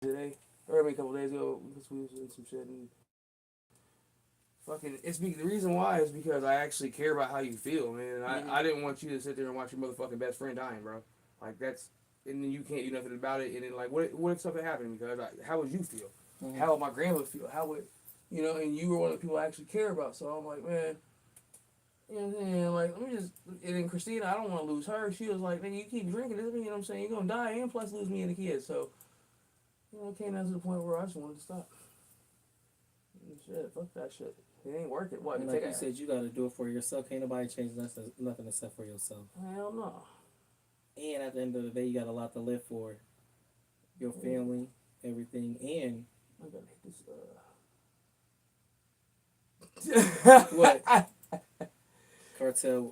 today, or maybe a couple days ago, because we was doing some shit and fucking. The reason why is because I actually care about how you feel, man. I didn't want you to sit there and watch your motherfucking best friend dying, bro. Like that's, and then you can't do nothing about it. And then like, what if something happened? Because how would you feel? How would my grandma feel? How would, And you were one of the people I actually care about. So I'm like, man. You know what I'm saying? Like, let me just. And then Christina, I don't want to lose her. She was like, nigga, you keep drinking, this, you know what I'm saying? You're going to die and plus lose me and the kids. So, it came down to the point where I just wanted to stop. And shit, fuck that shit. It ain't working. What? And like you said, you got to do it for yourself. Can't nobody change nothing except for yourself. Hell no. And at the end of the day, you got a lot to live for. Your family, everything, and... I gotta hit this, What? Cartel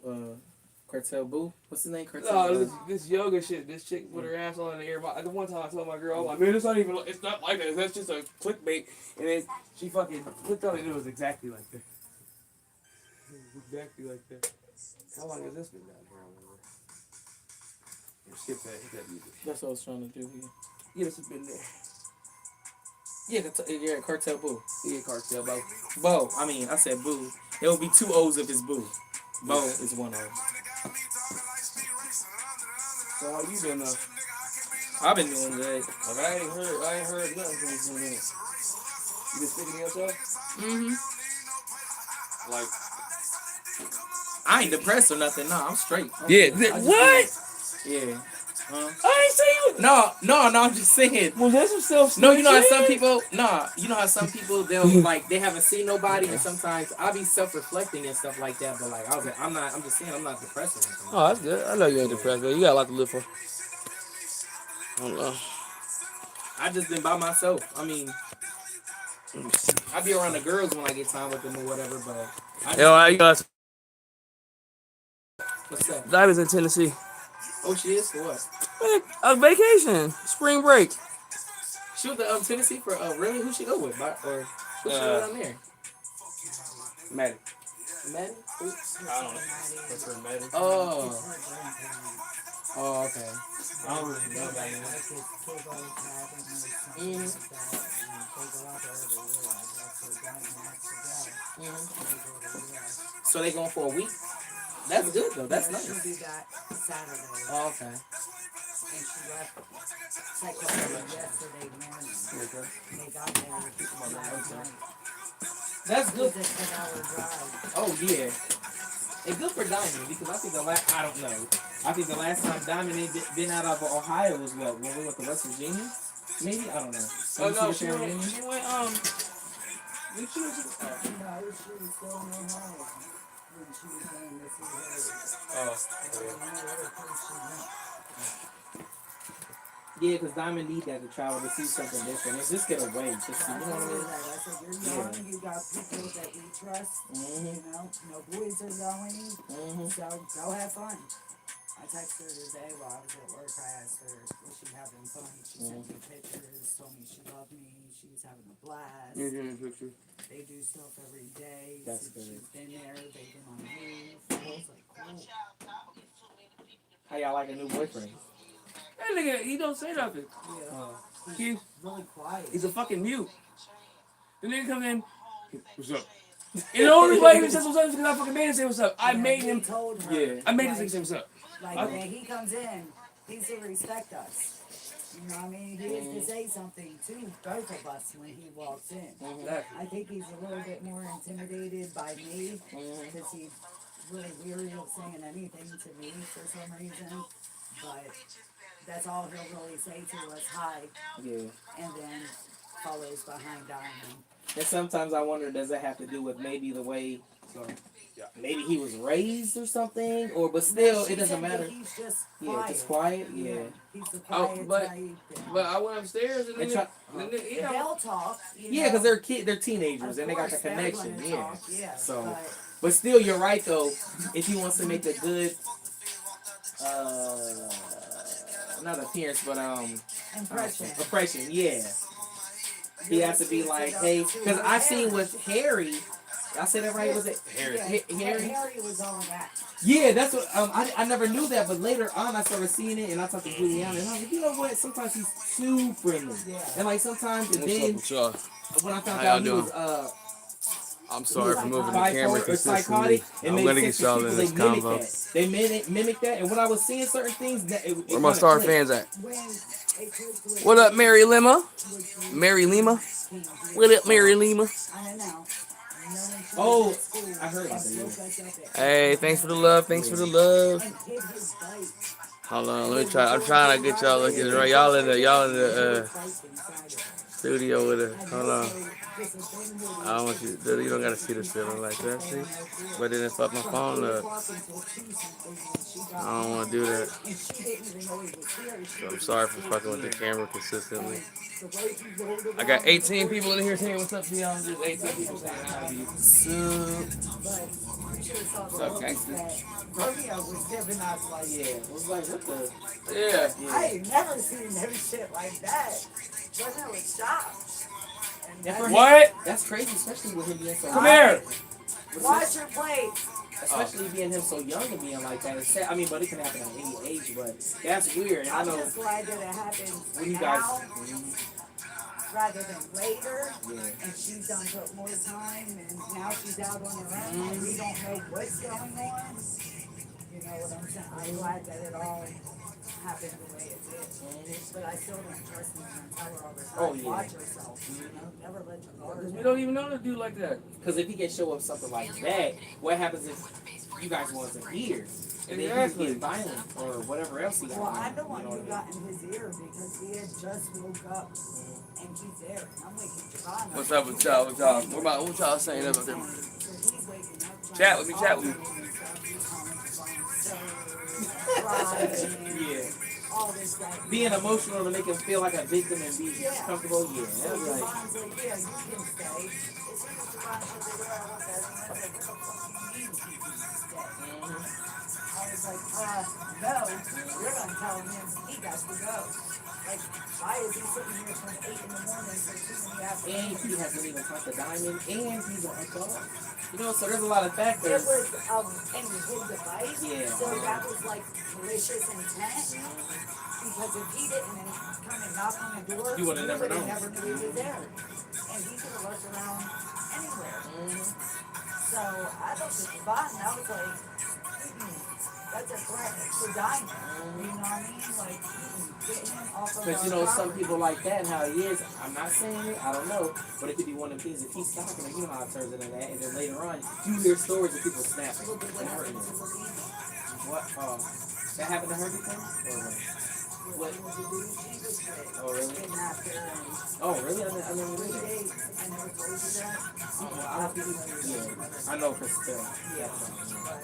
Boo? What's his name? Cartel this yoga shit. This chick with her ass all in the air. The one time I told my girl, I'm like, man, it's not like that. That's just a clickbait. And then she fucking clicked on it and it was exactly like that. Exactly like that. How long has this been down here? Skip that. Hit that music. That's what I was trying to do here. Yeah, this has been there. Yeah, Cartel Boo. Yeah, Cartel Bo. Bo. I mean, I said Boo. There would be two O's if it's Boo. Bo is one O. So how you been though? I've been doing good. Like I ain't heard nothing from you for a minute. You been sticking to yourself? Like I ain't depressed or nothing. No, I'm straight. What? Yeah. I ain't say you. No. I'm just saying. Well, there's some stuff. No, you know how some people. Nah, you know how some people they'll like they haven't seen nobody, and sometimes I'll be self-reflecting and stuff like that. But like I was like, I'm just saying I'm not depressed or anything. Oh, that's good. I know you ain't depressed, but you got a lot to live for. I don't know. I just been by myself. I mean, I be around the girls when I get time with them or whatever. But You got. What's that? Diamond's in Tennessee. Oh, she is for what? A vacation, spring break. She went to Tennessee for really? Who she go with? Or who she go down there? Maddie. Maddie? I don't know. What's her Maddie? Oh, okay. I don't really know that. So they going for a week? That's good though. That's nice. She'll be back Saturday. Oh, okay. And she left yesterday morning. They got there last night. That's good. It was a 10-hour drive. Oh yeah. And good for Diamond because I think I don't know. I think the last time Diamond had been out of Ohio was what? When we went to West Virginia? Maybe? I don't know. Oh no, she went No, she was still in Ohio. When she was going to see her. Yeah, because Diamond need that to travel to see something different. And just get away. Just see, you know what I mean? I said, you're young, you got people that we trust, no boys are going, so go have fun. I texted her today while I was at work. I asked her, was she having fun? She sent me pictures, told me she loved me, she was having a blast. They do stuff every day. That's Since good. she's been there, they've been on the move. I was like, cool. How y'all like a new boyfriend? That nigga, he don't say nothing. Yeah. He's Really quiet. a fucking mute. The nigga come in, what's up? And the only way he says what's up is because I fucking made him say what's up. I made him. Told her. Yeah. I made him say what's up. Like when he comes in, he's to respect us. You know what I mean? He has to say something to both of us when he walks in. I think he's a little bit more intimidated by me because he's really weary of saying anything to me for some reason. But that's all he'll really say to us, hi, Yeah. and then follows behind Diamond. And sometimes I wonder, does that have to do with maybe the way, maybe he was raised or something, or but still it doesn't matter. He's just quiet. Just quiet. Yeah. He's the quiet type. But I went upstairs and then They'll talk. Yeah, because they're teenagers and they got the connection. Yeah. Yeah. So, but still, you're right though. If he wants to make a good, not appearance, but impression. Yeah. He has to be like, hey, because I seen with Harry, I said that right? Was it Harry. Harry? Harry was on that. Yeah, that's what. I never knew that, but later on I started seeing it, and I talked to Juliana, and I was like, you know what? Sometimes he's too friendly, and like sometimes, and What's up then with y'all? when I found How y'all out he doing? was I'm sorry for moving the camera bipolar or consistently. psychotic, it I'm made gonna get sense for y'all people. in They this mimic convo. that. They mimic that, and when I was seeing certain things, that it Where my kinda star clicked. fans at? When it clicked with What up, Mary Lima? Mary Lima? King What up, Mary Lima? I don't know. Oh, I heard about that. Hey, thanks for the love. Thanks for the love. And hid his bike. Hold on, let me try. I'm trying to get y'all looking right. Y'all in the studio with it. Hold on. I don't want you. You don't gotta see the ceiling like that, see? But then it fucked my phone up. I don't want to do that. So I'm sorry for fucking with the camera consistently. I got 18 people in here saying what's up to y'all. Just 18 people saying hi to you. What's up, gangsters? Romeo was giving us like, Yeah, it was like, what the? Yeah. I ain't never seen no shit like that. Romeo was shocked. And For him, What? that's crazy, especially with him being so. Come here. Wash your plate. Especially being him so young and being like that. It's, I mean, but it can happen at any age. But that's weird. I I'm know just glad that it happened when you now guys. rather than later. Yeah. And she's done put more time, and now she's out on her own. And we don't know what's going on. You know what I'm saying? I'm glad that it all happened the way it did. But I still don't trust me and tell her all the time. Oh, yeah. Watch yourself. You know, never let your guard Because we down. don't even know the dude like that. Because if he can show up something like that, what happens if you guys wasn't here? And then Exactly. he was violent or whatever else he got. Well, going, I'm the one you know who what got in his ear because he had just woke up and he's there. I'm waking Javon. What's up with y'all? What y'all saying up there? So he's waking up. Chat with me, chat with me. Yeah. All this stuff. Being emotional to make him feel like a victim and be comfortable, yeah. So That's right. Javon's like, yeah, you can stay. As soon as Javon said they were out on that, I was like, what the fuck do you mean he can stay? I was like, no, you're gonna tell him he got to go. Like, why is he sitting here from 8 in the morning till 2 in the afternoon? And he hasn't even touched the diamond, and he's an adult. You know, so there's a lot of It factors. was, and he hid the bike, Yeah. so that was like malicious intent. Because if he didn't come and knock on the door, You would've never known. never knew he was there. And he could have lurked around anywhere. So I looked at Javon and I was like, that's a threat to Diamond. You know what I mean? Like, get him off of But our you know, some property. people like that and how he is, I'm not saying it, I don't know, but it could be one of the things if he's stopping him, you know how it turns into that, and then later on, you hear stories of people snapping Look at what and happened hurting to him. Louise. What, that happened to her before? Or what? She was Oh, really? kidnapped her and Oh, really? I never knew 3 that. days. I never told you that. Oh, well, I don't think yeah, I know for still. Yeah. But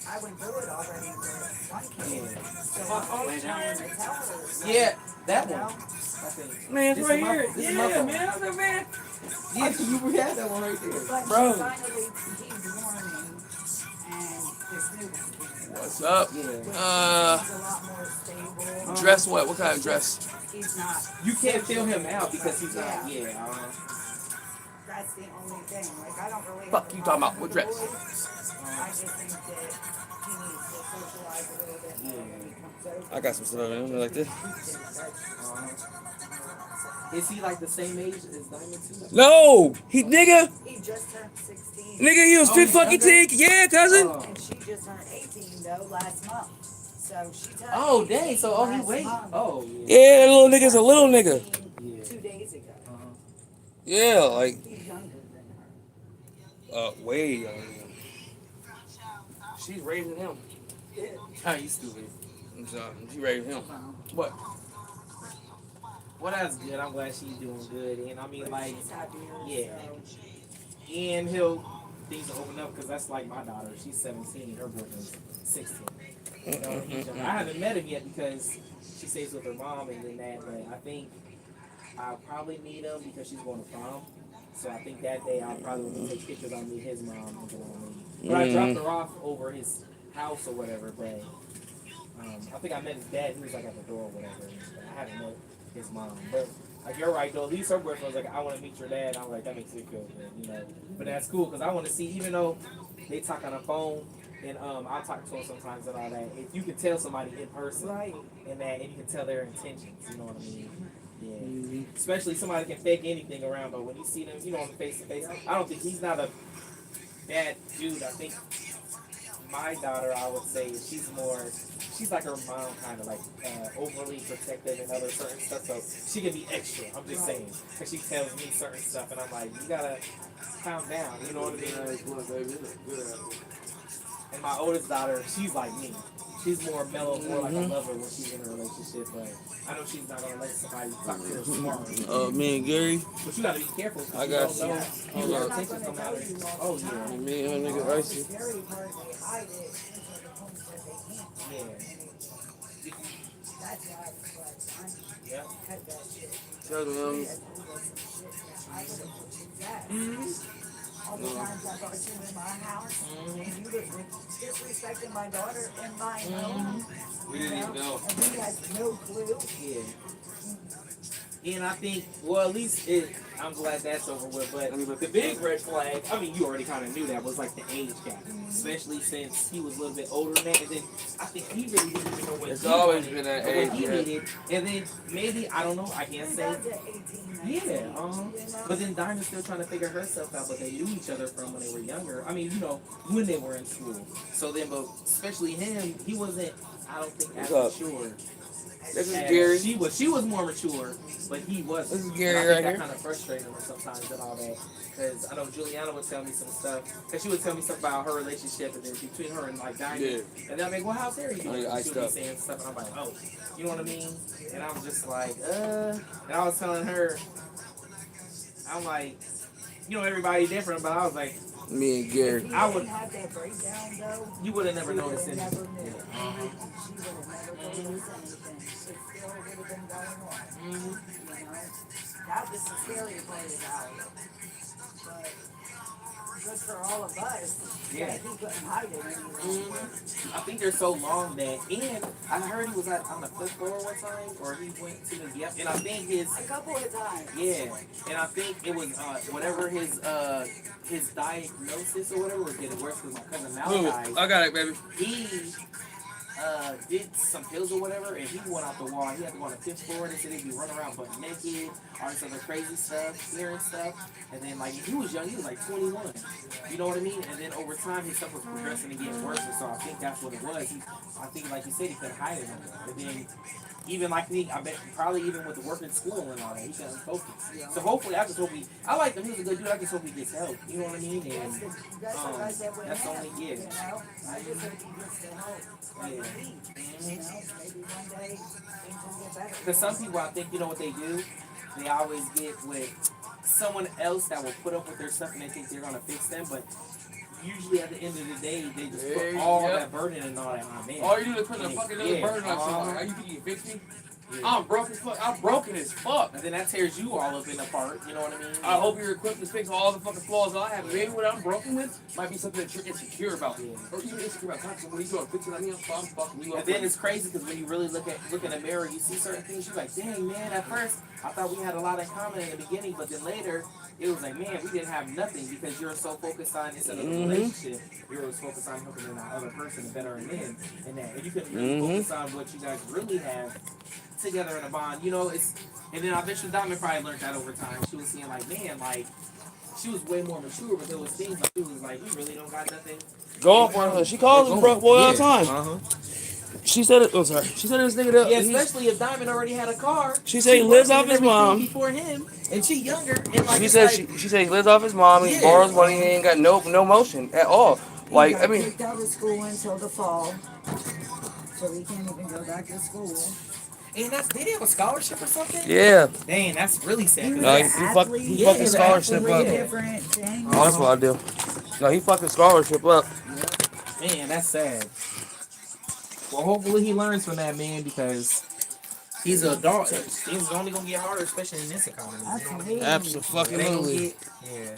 I went through it already with one kid. Yeah. So I'm always trying to tell her. Yeah, that You one. know? I think. Man, it's This right is my- here. this is my Yeah, phone. man. What's up, man? Yeah, you had that one right there. But Bro. she finally he's warning and this new one came. What's up? Yeah. He's a lot more stable. Dress what? What kind of dress? He's not. You can't feel him out because he's not, Yeah. That's the only thing. Like, I don't really. Fuck have a you talking about? problem What with dress? the boys. I just think that he needs to socialize a little bit more when he comes over. I got some stuff in there like this. Is he like the same age as Diamond too? No, he nigga, He just turned 16. nigga, he was Oh, fit he's fucking younger? tick. Yeah, cousin. Oh. And she just turned 18 though last month. So she turned Oh, 18 dang. So, he last wait. month. Oh, yeah. Yeah, that little nigga's a little nigga. Yeah. 2 days ago. Yeah, like He's younger than her. way younger. She's raising him. How you stupid? She raising him. What? Well, that's good. I'm glad she's doing good. And I mean, like, She's happier. yeah. So. And things will open up because that's like my daughter. She's 17. Her boyfriend's 16. You know, he's younger. I haven't met him yet because she stays with her mom and then that. But I think I'll probably meet him because she's going to prom. So I think that day I'll probably take pictures on me, his mom, and then I'll meet. But I dropped her off over his house or whatever. But I think I met his dad. He was like at the door or whatever. But I haven't met his mom. But Like, you're right, though. At least her boyfriend was like, I want to meet your dad. I'm like, that makes me feel good, you know. But that's cool, because I want to see, even though they talk on the phone, and I'll talk to them sometimes and all that, if you can tell somebody in person, Right. and you can tell their intentions, you know what I mean? Yeah. Especially somebody can fake anything around, but when you see them, you know, on face to face, I don't think he's not a bad dude. I think my daughter, I would say, she's like her mom, kind of like overly protective and other certain stuff. So she can be extra. I'm just saying, because she tells me certain stuff, and I'm like, you gotta calm down. You know what I mean? And my oldest daughter, she's like me. She's more mellow, more like a lover when she's in a relationship. But I know she's not gonna let somebody talk to her smart. Me and Gary. But you gotta be careful. I got you. People don't take it no matter. Oh yeah. Me and her nigga Icy. The scary part, they hide it until the point that they can't. Yeah. That's why I was like, Yeah. cut that shit. Tell them, I would have put that. All the times I brought you in my house, and you were disrespecting my daughter in my home. We didn't even know. And we had no clue. Yeah. And I think, well, at least I'm glad that's over with. But the big red flag, I mean, you already kind of knew that, was like the age gap. Especially since he was a little bit older than that. And then I think he really didn't even know what It's he always wanted, been that or age what he gap. needed. And then maybe, I don't know, I can't say. Down to 18, 19, Yeah, you know? but then Diamond's still trying to figure herself out, but they knew each other from when they were younger. I mean, you know, when they were in school. So then, but especially him, he wasn't, I don't think, as What's up? mature. this is as Gary. She was more mature, but he wasn't. This is And Gary I think right that here. kind of frustrated him sometimes and all that. Because I know Juliana would tell me some stuff. Because she would tell me stuff about her relationship and then between her and like Diamond. Yeah. And then I'm like, well, how's Harry doing? Oh, yeah, And she would be saying stuff, and I'm like, oh, you know what I mean? And I was just like, And I was telling her, I'm like, you know, everybody different, but I was like, Me and If Gary. he I didn't would- have that breakdown, though, you would have never she noticed would it. have never knew. Yeah. She would have never noticed anything. It still would have been going on. Mhm. You know? That was the scary part about it. But good for all of us. Yeah. That he couldn't hide it anymore. I think they're so long that, and I heard he was on the fifth floor one time, or he went to the, yep, and I think A couple of times. yeah, and I think it was, whatever his diagnosis or whatever was getting worse, because my cousin Malachi, I got it, baby. he, did some pills or whatever, and he went off the wall. He had to go on the fifth floor. They said he'd be running around butt naked, all this other crazy stuff, hearing stuff. And then, like, he was young. He was like 21. You know what I mean? And then over time, his stuff was progressing and getting worse. And so I think that's what it was. I think, like you said, he couldn't hide it anymore. And then, even like me, I bet probably even with the work in school and all that, he couldn't focus. So hopefully, I just hope I like him. He was a good dude. I just hope he gets help. You know what I mean? And That's what I said with that's him. only, yeah. You know? I just hope he gets the help. Like Yeah. me. You know? Maybe one day things will get better. Because some people, I think, you know what they do? They always get with someone else that will put up with their stuff and they think they're going to fix them. But usually at the end of the day, they just put all that burden and all that on them. All you do is put the fucking other burden on someone. Are you think you can fix me? I'm broke as fuck. I'm broken as fuck. And then that tears you all up in apart. You know what I mean? I hope you're equipped to fix all the fucking flaws that I have. Maybe what I'm broken with might be something that you're insecure about. Yeah. Or even insecure about content. What are you doing? Fixing on me? I'm fucking you up. And then it's crazy because when you really look in the mirror, you see certain things. You're like, dang, man, at first I thought we had a lot in common in the beginning, but then later it was like, man, we didn't have nothing because you're so focused on, instead of the relationship, you were focused on helping the other person to better and in and that. And you couldn't really focus on what you guys really have together in a bond. You know, and then I bet you Diamond probably learned that over time. She was seeing like, man, like, she was way more mature, but there was things like, she was like, we really don't got nothing. Go off on her. She calls him broke boy all the time. Uh-huh. She said it. Oh, sorry. She said this nigga that. Yeah, especially if Diamond already had a car. She said he lives off his mom. Before him, and she younger, and like She said she said he lives off his mom. He borrows money. He ain't got no motion at all. Like, He I got mean, kicked out of school until the fall, so he can't even go back to school. and did he have a scholarship or something? yeah. Dang, that's really sad. He was 'cause No, an he fucked athlete. his Yeah, he's an scholarship athlete, up. yeah. Different thing. Oh, that's what I do. No, he fucked his scholarship up. Man, that's sad. Well, hopefully he learns from that, man, because he's an adult. Things are only gonna get harder, especially in this economy. Absolutely. They gonna Absolutely. get, yeah.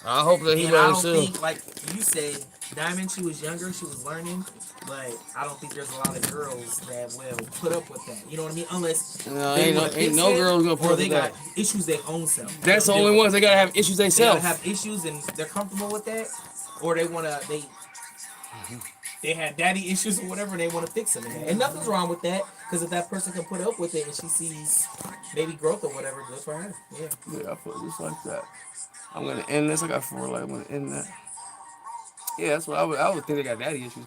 I hope that he And I learns don't too. think, like you said, Diamond, she was younger, she was learning. But I don't think there's a lot of girls that will put up with that. You know what I mean? Unless No, they ain't no, wanna ain't fix no it, girls gonna put or up they with got that. issues their own self. That's the only ones they gotta have issues They gotta themselves. have issues and they're comfortable with that, or they had daddy issues or whatever, and they want to fix them. And nothing's wrong with that, because if that person can put up with it and she sees maybe growth or whatever, good for her. Yeah. Yeah, I feel just like that. I'm gonna end this. I got 4 like I'm gonna end that. Yeah, that's what I would think they got daddy issues.